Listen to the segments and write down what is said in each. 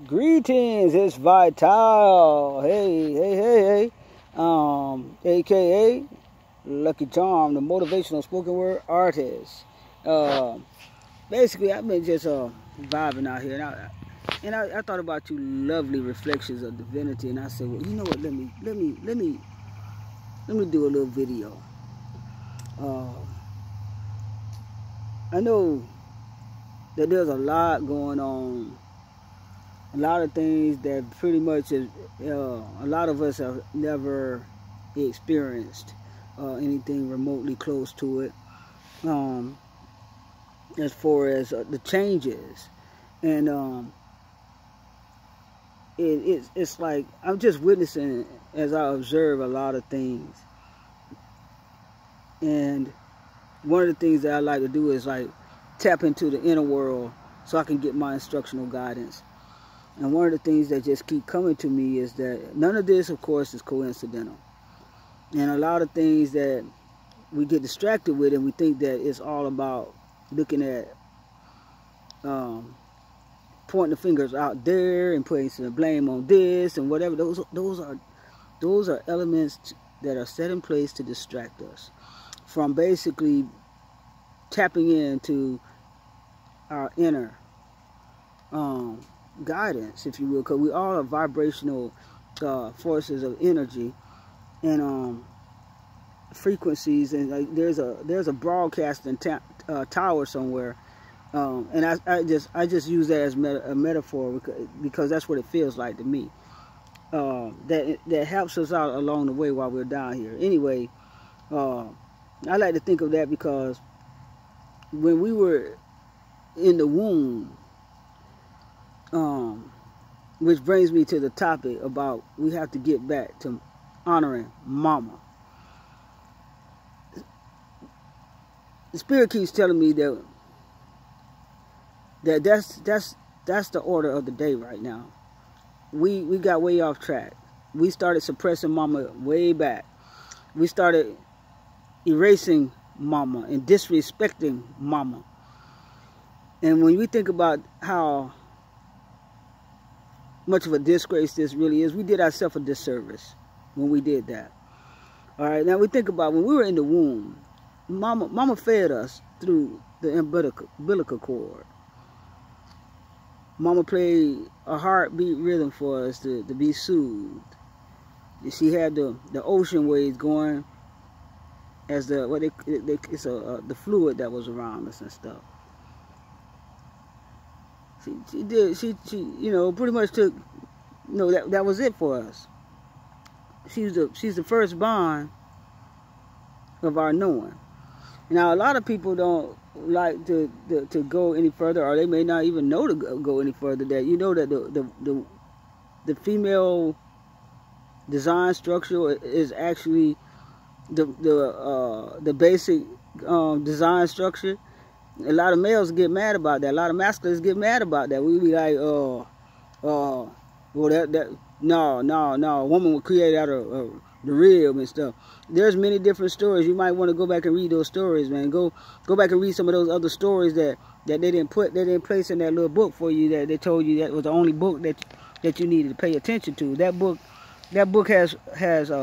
Greetings, it's Vital. Hey. AKA Lucky Charm, the motivational spoken word artist. Basically, I've been just vibing out here, and I thought about you lovely reflections of divinity, and I said, well, you know what? Let me do a little video. I know that there's a lot going on. A lot of things that pretty much a lot of us have never experienced anything remotely close to it, as far as the changes. And it's like I'm just witnessing as I observe a lot of things. And one of the things that I like to do is like tap into the inner world so I can get my instructional guidance. And one of the things that just keep coming to me is that none of this, of course, is coincidental. And a lot of things that we get distracted with, and we think that it's all about looking at pointing the fingers out there and putting some blame on this and whatever. Those are elements that are set in place to distract us from basically tapping into our inner guidance, if you will, because we all are vibrational forces of energy and frequencies, and like there's a broadcasting tower somewhere, and I just use that as a metaphor because that's what it feels like to me. That helps us out along the way while we're down here. Anyway, I like to think of that because when we were in the womb, which brings me to the topic about we have to get back to honoring Mama. The Spirit keeps telling me that's the order of the day right now. We got way off track. We started suppressing Mama way back. We started erasing Mama and disrespecting Mama. And when we think about how much of a disgrace this really is, we did ourselves a disservice when we did that. All right, now we think about when we were in the womb, Mama fed us through the umbilical cord. Mama played a heartbeat rhythm for us to be soothed. She had the ocean waves going as the fluid that was around us and stuff. She pretty much took, that was it for us. She's the first bond of our knowing. Now, a lot of people don't like to go any further, or they may not even know to go any further. That that the female design structure is actually the basic design structure. A lot of males get mad about that. A lot of masculines get mad about that. We be like, well, no. A woman was created out of the rib and stuff. There's many different stories. You might want to go back and read those stories, man. Go back and read some of those other stories that they didn't place in that little book for you, that they told you that was the only book that you needed to pay attention to. That book has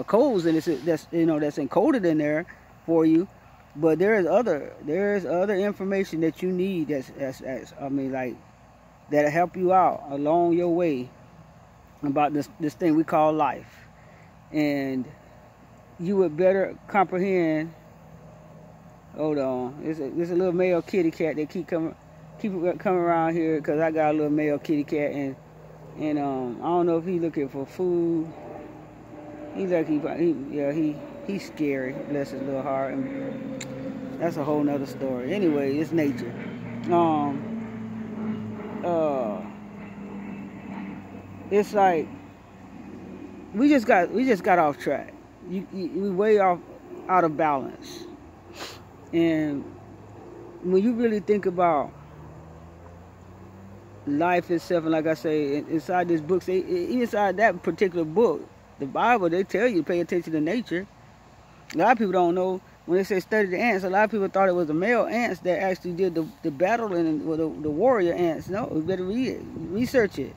codes in it that's encoded in there for you. But there's other information that you need that'll help you out along your way about this thing we call life. And you would better comprehend. Hold on, there's a little male kitty cat that keep coming around here because I got a little male kitty cat, and I don't know if he's looking for food. He's like he's scary, bless his little heart, and that's a whole nother story. Anyway, it's nature. It's like we just got off track. We way out of balance. And when you really think about life itself, and like I say, inside this book, inside that particular book, the Bible, they tell you to pay attention to nature. A lot of people don't know. When they say study the ants, a lot of people thought it was the male ants that actually did the battle and the warrior ants. No, you better read it, research it.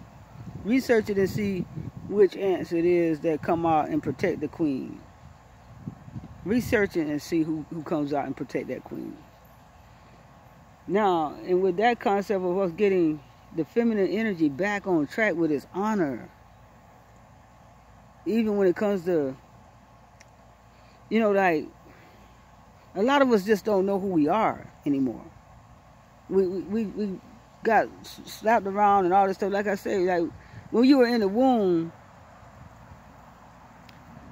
Research it and see which ants it is that come out and protect the queen. Research it and see who comes out and protect that queen. Now, and with that concept of us getting the feminine energy back on track with its honor, even when it comes to, you know, like, a lot of us just don't know who we are anymore. We got slapped around and all this stuff. Like I say, like, when you were in the womb,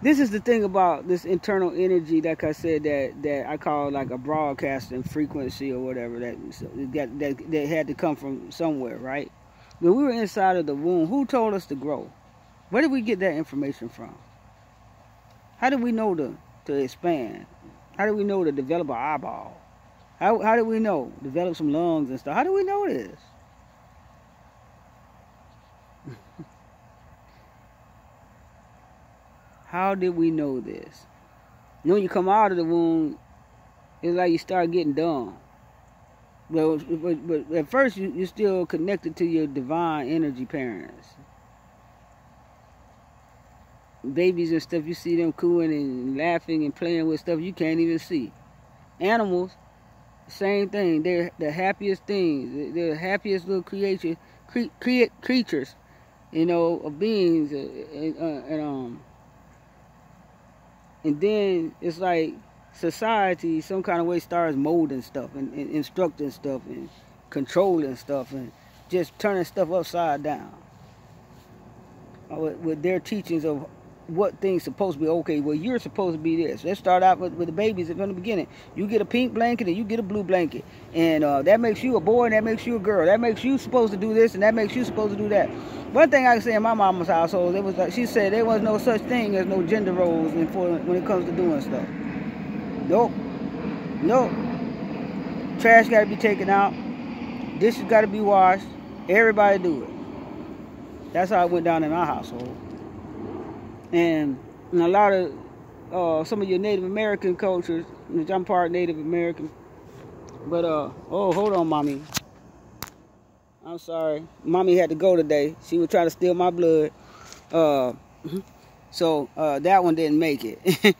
this is the thing about this internal energy, like I said, that I call like a broadcasting frequency or whatever, that had to come from somewhere, right? When we were inside of the womb, who told us to grow? Where did we get that information from? How did we know to expand? How did we know to develop an eyeball? How did we know? Develop some lungs and stuff. How did we know this? How did we know this? You know, when you come out of the womb, it's like you start getting dumb. But at first, you're still connected to your divine energy parents. Babies and stuff, you see them cooing and laughing and playing with stuff you can't even see. Animals, same thing. They're the happiest things. They're the happiest little creatures, you know, of beings. And then it's like society, some kind of way, starts molding stuff and instructing stuff and controlling stuff and just turning stuff upside down with their teachings of what things supposed to be. Okay, well, you're supposed to be this. Let's start out with the babies from the beginning. You get a pink blanket and you get a blue blanket, and that makes you a boy and that makes you a girl. That makes you supposed to do this and that makes you supposed to do that. One thing I can say in my mama's household, it was like she said there was no such thing as no gender roles when it comes to doing stuff. Nope. Trash got to be taken out. Dishes got to be washed. Everybody do it. That's how it went down in our household. And a lot of some of your Native American cultures, which I'm part Native American, but oh, hold on, mommy. I'm sorry, mommy had to go today. She was trying to steal my blood, so that one didn't make it.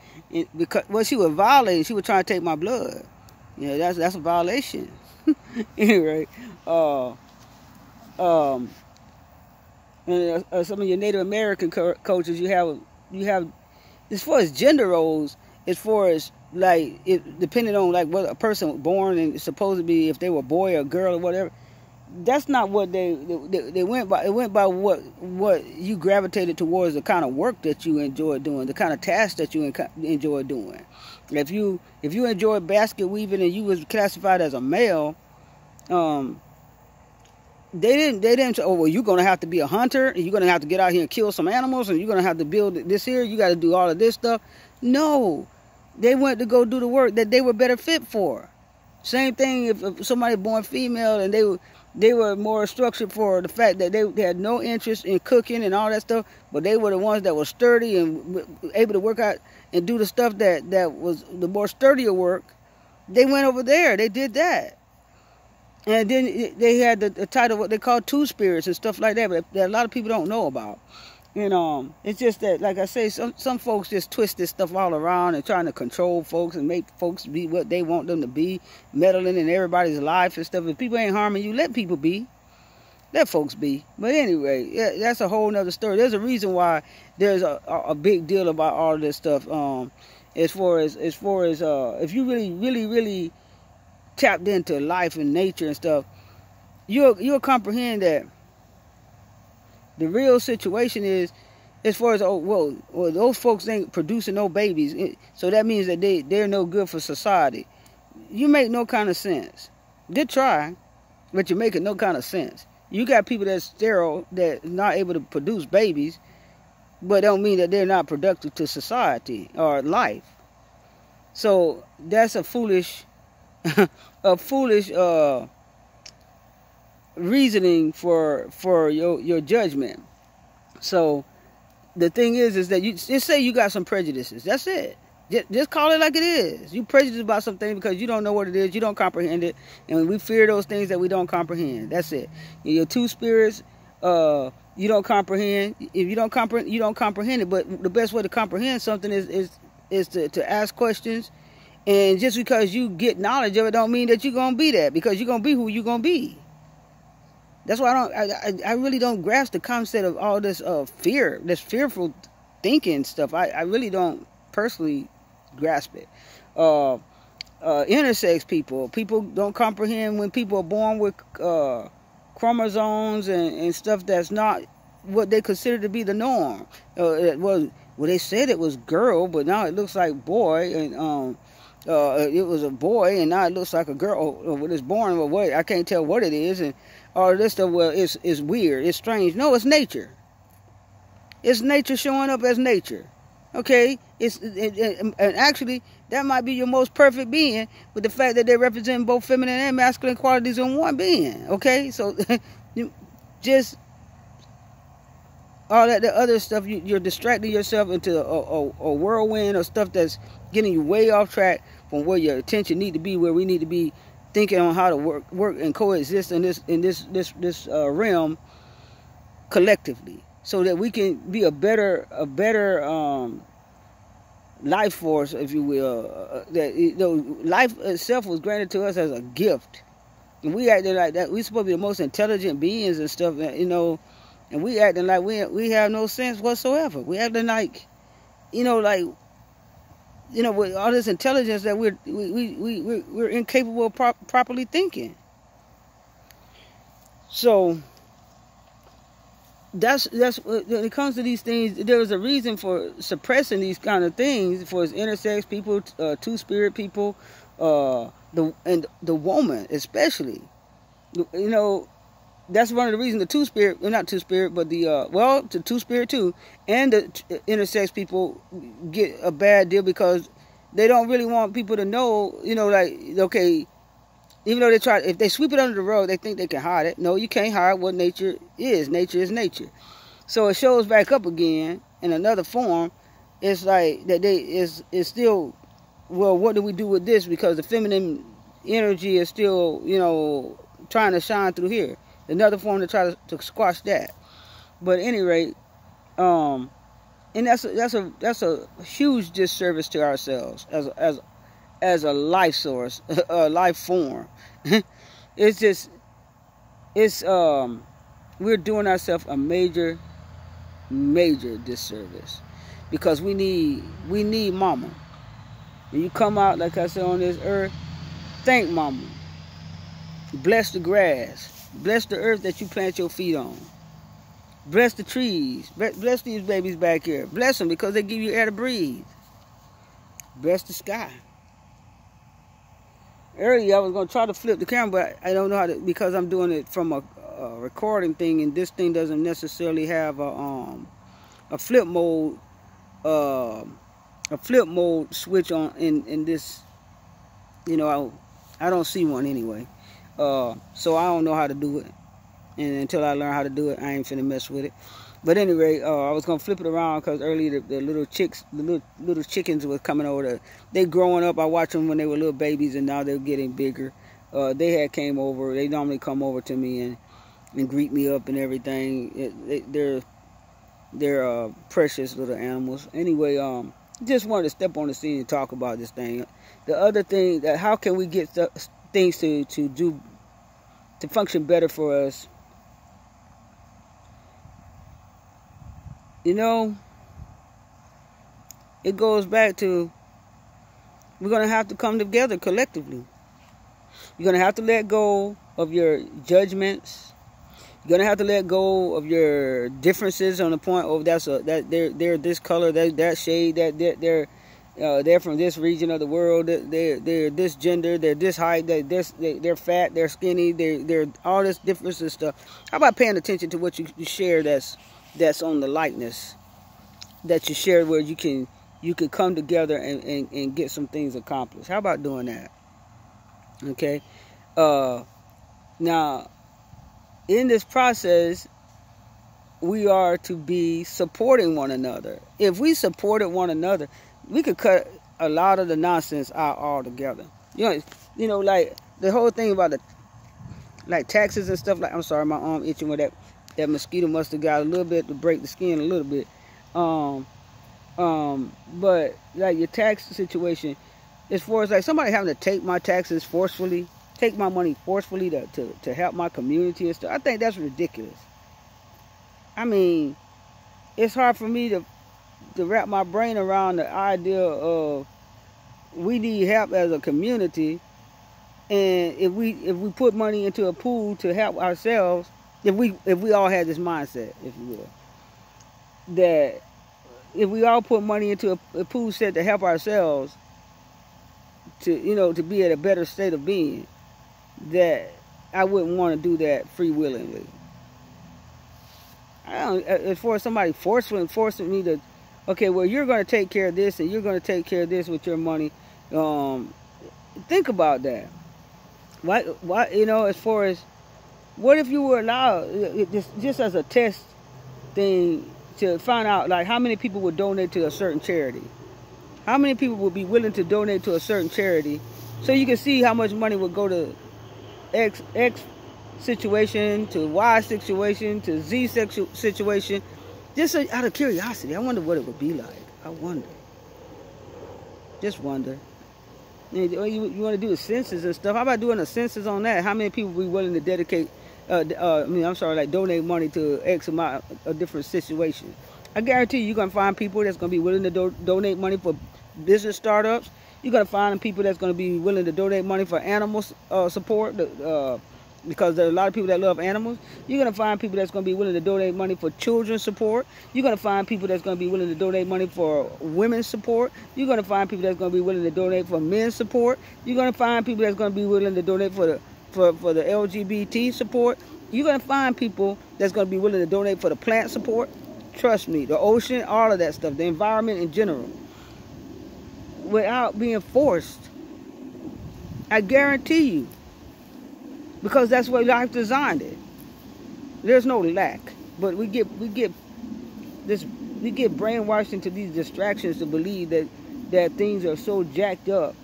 Because she was violating. She was trying to take my blood. You know, that's a violation. Anyway, and some of your Native American cultures, you have as far as gender roles, as far as like depending on like what a person was born and is supposed to be, if they were a boy or a girl or whatever. That's not what they went by. It went by what you gravitated towards, the kind of work that you enjoy doing, the kind of tasks that you enjoy doing. If you enjoy basket weaving and you was classified as a male, they didn't say, oh, well, you're gonna have to be a hunter and you're gonna have to get out here and kill some animals and you're gonna have to build this here. You got to do all of this stuff. No, they went to go do the work that they were better fit for. Same thing if somebody born female and they were more structured for the fact that they had no interest in cooking and all that stuff, but they were the ones that were sturdy and able to work out and do the stuff that was the more sturdier work. They went over there. They did that. And then they had the title, what they call two spirits and stuff like that, but that a lot of people don't know about. And it's just that, like I say, some folks just twist this stuff all around and trying to control folks and make folks be what they want them to be, meddling in everybody's life and stuff. If people ain't harming you, let people be. Let folks be. But anyway, yeah, that's a whole nother story. There's a reason why there's a big deal about all of this stuff. As far as if you really tapped into life and nature and stuff, you'll comprehend that the real situation is, as far as, well, those folks ain't producing no babies, so that means that they're no good for society. You make no kind of sense. They try, but you're making no kind of sense. You got people that's sterile, that not able to produce babies, but don't mean that they're not productive to society or life. So that's a foolish reasoning for your judgment. So the thing is that you just say you got some prejudices. That's it. Just call it like it is. You prejudiced about something because you don't know what it is. You don't comprehend it. And we fear those things that we don't comprehend. That's it. Your two spirits, You don't comprehend. If you don't comprehend, you don't comprehend it. But the best way to comprehend something is to ask questions. And just because you get knowledge of it, don't mean that you're gonna be that. Because you're gonna be who you're gonna be. That's why I really don't grasp the concept of all this fear, this fearful thinking stuff. I really don't personally grasp it. Intersex people don't comprehend when people are born with chromosomes and stuff that's not what they consider to be the norm. Well, they said it was girl, but now it looks like boy, and it was a boy, and now it looks like a girl when it's born. Well, what, I can't tell what it is, and all this stuff. Well, it's weird, it's strange. No, it's nature. It's nature showing up as nature. Okay, and actually that might be your most perfect being, with the fact that they represent both feminine and masculine qualities in one being. Okay, so just all that the other stuff, you're distracting yourself into a whirlwind of stuff that's getting you way off track from where your attention need to be, where we need to be thinking on how to work and coexist in this realm collectively, so that we can be a better life force, if you will. Life itself was granted to us as a gift, and we acting like that. We supposed to be the most intelligent beings and stuff, and we acting like we have no sense whatsoever. We acting like, with all this intelligence that we're incapable of properly thinking. So that's when it comes to these things. There is a reason for suppressing these kind of things for intersex people, two-spirit people, the woman especially. That's one of the reasons the two-spirit, well, not two-spirit, but the two-spirit too, and the intersex people get a bad deal because they don't really want people to know, okay, even though if they sweep it under the rug, they think they can hide it. No, you can't hide what nature is. Nature is nature. So it shows back up again in another form. It's like that is still, well, what do we do with this? Because the feminine energy is still, trying to shine through here. Another form to try to squash that. But at any rate, and that's a huge disservice to ourselves as a life source, a life form. We're doing ourselves a major disservice, because we need mama. When you come out, like I said, on this earth, thank mama. Bless the grass. Bless the earth that you plant your feet on. Bless the trees. Bless these babies back here. Bless them because they give you air to breathe. Bless the sky. Earlier I was going to try to flip the camera, but I don't know how to, because I'm doing it from a recording thing, and this thing doesn't necessarily have a flip mode switch on in this. I don't see one anyway. So I don't know how to do it, and until I learn how to do it, I ain't finna mess with it. But anyway, I was gonna flip it around because earlier the little chicks, the little chickens were coming over. They growing up. I watched them when they were little babies, and now they're getting bigger. They had came over. They normally come over to me and greet me up and everything. They're precious little animals. Anyway, just wanted to step on the scene and talk about this thing. The other thing, that how can we get things to function better for us? It goes back to, we're going to have to come together collectively. You're going to have to let go of your judgments. You're going to have to let go of your differences on the point of they're this color, that shade, they're from this region of the world, they're this gender, they're this height, they're fat, they're skinny, they're all this difference and stuff. How about paying attention to what you share that's on the likeness that you share, where you can come together and get some things accomplished? How about doing that? Okay. Now, in this process, we are to be supporting one another. If we supported one another, we could cut a lot of the nonsense out altogether. Like the whole thing about like taxes and stuff. Like, I'm sorry, my arm itching with that That mosquito must have got a little bit to break the skin a little bit. But like your tax situation, as far as like somebody having to take my taxes forcefully, take my money forcefully to help my community and stuff, I think that's ridiculous. I mean, it's hard for me to wrap my brain around the idea of we need help as a community, and if we put money into a pool to help ourselves, if we all had this mindset, if you will, that if we all put money into a pool set to help ourselves, to be at a better state of being, that I wouldn't want to do that free willingly. As far as somebody forcing me to, okay, well, you're going to take care of this and you're going to take care of this with your money. Think about that. Why? As far as, what if you were allowed, just as a test thing, to find out like how many people would donate to a certain charity? How many people would be willing to donate to a certain charity, so you can see how much money would go to X situation, to Y situation, to Z situation. Just out of curiosity, I wonder what it would be like. I wonder. Just wonder. You want to do the census and stuff. How about doing a census on that? How many people would be willing to donate money to X amount of different situations? I guarantee you're going to find people that's going to be willing to donate money for business startups. You're going to find people that's going to be willing to donate money for animal support, because there are a lot of people that love animals. You're going to find people that's going to be willing to donate money for children's support. You're going to find people that's going to be willing to donate money for women's support. You're going to find people that's going to be willing to donate for men's support. You're going to find people that's going to be willing to donate for the LGBT support. You're going to find people that's going to be willing to donate for the plant support. Trust me, the ocean, all of that stuff, the environment in general, without being forced. I guarantee you. Because that's what life designed it. There's no lack. But we get brainwashed into these distractions to believe that things are so jacked up,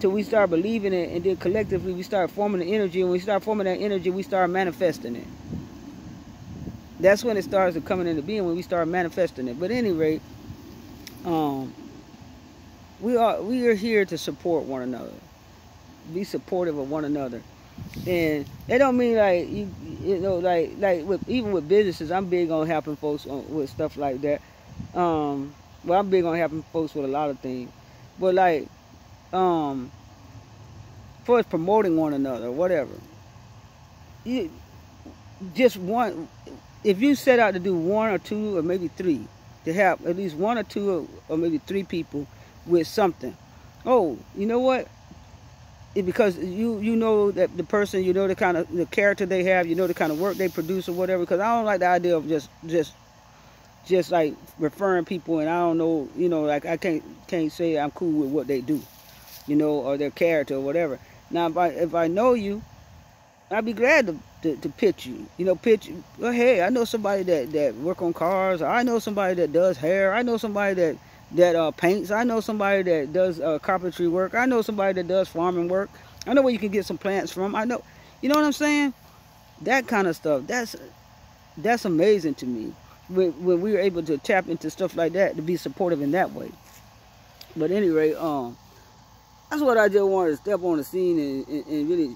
till we start believing it, and then collectively we start forming the energy, and when we start forming that energy, we start manifesting it. That's when it starts to coming into being, when we start manifesting it. But at any rate, we are here to support one another. Be supportive of one another. And it don't mean like even with businesses, I'm big on helping folks with stuff like that. Well, I'm big on helping folks with a lot of things, but like for promoting one another, whatever. If you set out to do one or two or maybe three, to help at least one or two or maybe three people with something. Oh, you know what? Because you know that the person, you know the character they have, you know the kind of work they produce or whatever. Because I don't like the idea of just like referring people, and I don't know, like I can't say I'm cool with what they do, or their character or whatever. Now if I know you, I'd be glad to pitch you, well, hey, I know somebody that work on cars, or I know somebody that does hair, I know somebody that paints, I know somebody that does carpentry work, I know somebody that does farming work, I know where you can get some plants from, I know, you know what I'm saying? That kind of stuff, that's amazing to me, when we were able to tap into stuff like that, to be supportive in that way. But anyway, that's what I just wanted to step on the scene and really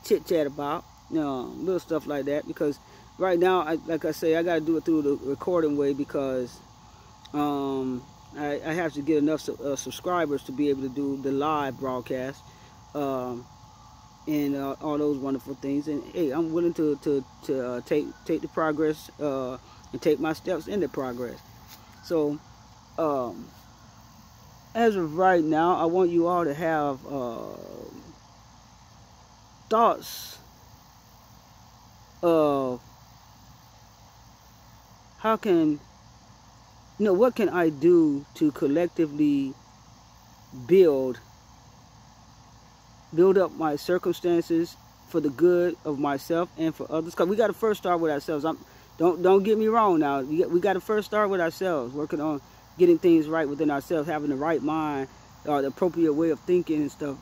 chit chat about, little stuff like that, because right now, like I say, I got to do it through the recording way, because I have to get enough subscribers to be able to do the live broadcast, and all those wonderful things. And hey, I'm willing to take the progress and take my steps in the progress. So as of right now, I want you all to have thoughts of how can, what can I do to collectively build up my circumstances for the good of myself and for others? Because we got to first start with ourselves. Don't get me wrong now. We got to first start with ourselves, working on getting things right within ourselves, having the right mind, the appropriate way of thinking and stuff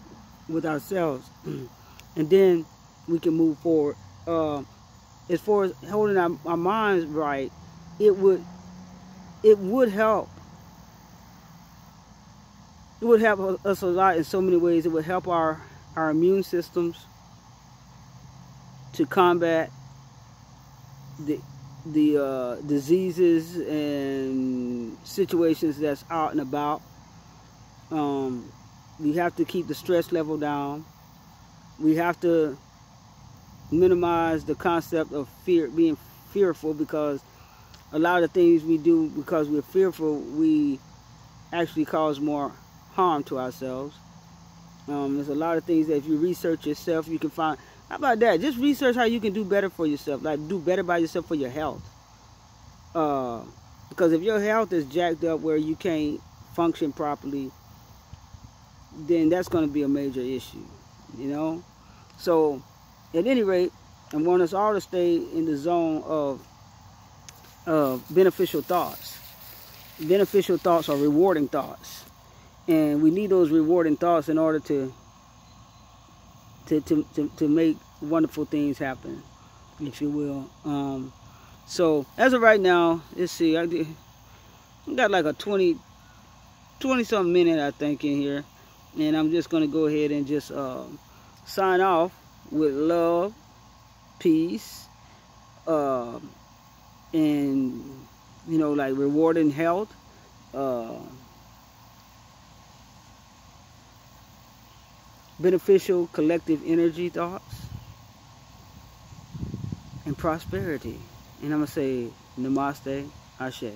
with ourselves. And then we can move forward. as far as holding our minds right, it would help. It would help us a lot in so many ways. It would help our immune systems to combat the diseases and situations that's out and about. We have to keep the stress level down. We have to minimize the concept of fear, being fearful, because a lot of the things we do because we're fearful, we actually cause more harm to ourselves. There's a lot of things that if you research yourself, you can find. How about that? Just research how you can do better for yourself, like do better by yourself for your health. Because if your health is jacked up where you can't function properly, then that's going to be a major issue, you know. So at any rate, I want us all to stay in the zone of beneficial thoughts. Beneficial thoughts are rewarding thoughts, and we need those rewarding thoughts in order to make wonderful things happen, if you will. So as of right now, let's see, I got like a 20 something minute, I think, in here. And I'm just going to go ahead and just sign off with love, peace, and, you know, like rewarding health, beneficial collective energy thoughts, and prosperity. And I'm going to say namaste, ashe.